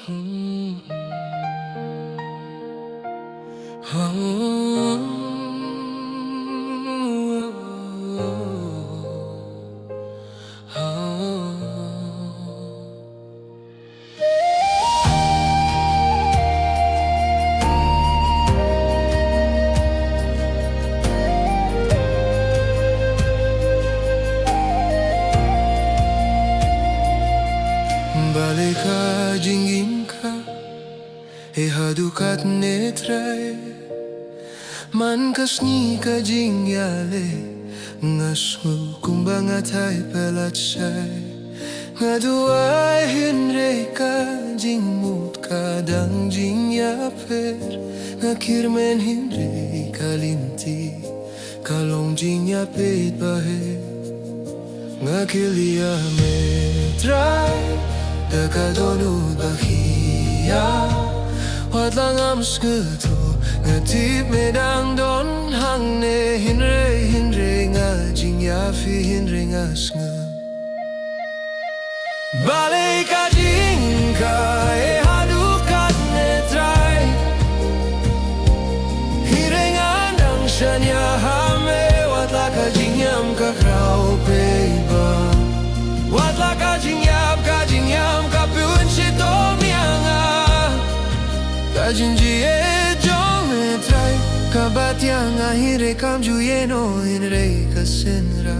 Mm. Oh. Balik ka, jingin ka, hadukat netray man kasni ka jingyale ngasu kumbanga tay pelatsay ngaduay hinre ka jingmut kadang jingyaper ngakirmen hinre kalinti kalong jingyapet bahe ngakilia metray Dekadonu bahia Wat lang am skuto Ngatip medang don hang ne hinre nga jingya fi hinre nga snge Balay ka jingka hadukat ne try Hinre nga nang shanya hame Wat la ka jingyam ka krao peiba Wat la ka jingyam ka pun shito mianga Kajinji e jome trai Kabatianga hire kam juyeno hinre kasenra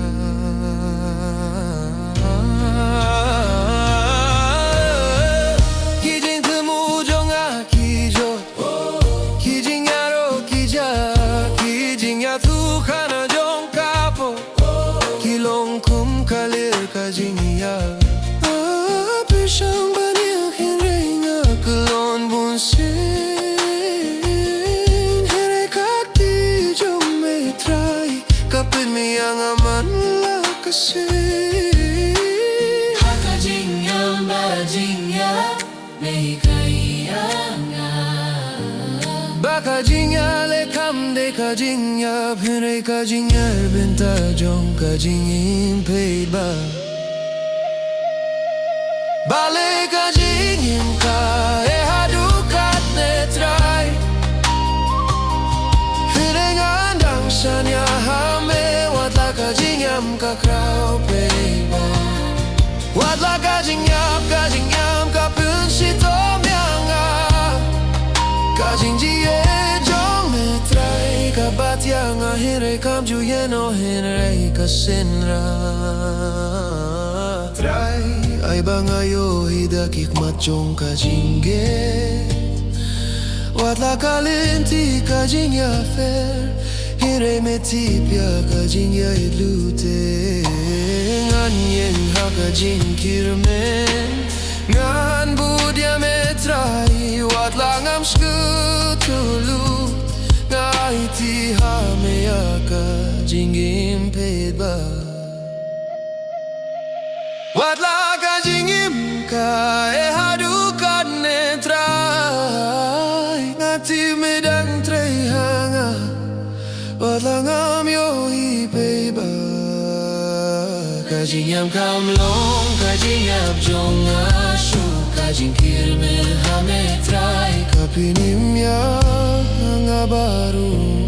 Kijing temu jonga kijo Kijing yaro kija Kijing ya tu kana jong kapo Kilong kum kalir kajing ya Pisang banyak hinre nga kelon bunsin Hinre kakti jome try Kapit mi yang aman la kasi Haka jingya ba jingya Nei kaya nga Baka jingya le kam de ka jingya Hinre ka jingya benta jong ka jingin paid ba Balik ka jingin ka hadukat ne try Hiringan dang sanya hame Wat la ka jingyam ka krao peiba Wat la ka jingyam ka pun shito mianga Ka jingji e jong ne try Ka batyanga hinre kam juyeno hinre ka sinra Try Ay bangayo hidakik machong kajingget Wat la kalinti kajingya fer Hire metipya kajingya idlute Ngan yen ha kajing kirmen Ngan budya metrai Wat la ngam skutulu Ngaiti ha meya kajingim pedba Wat la ka jingim ka hadukat ne try Ngati medang tray hanga Wat la ngam yo hi peiba Ka jingyam kam long Ka jingyap jong asu Ka jingkir me hame try Kapinim ya nga baru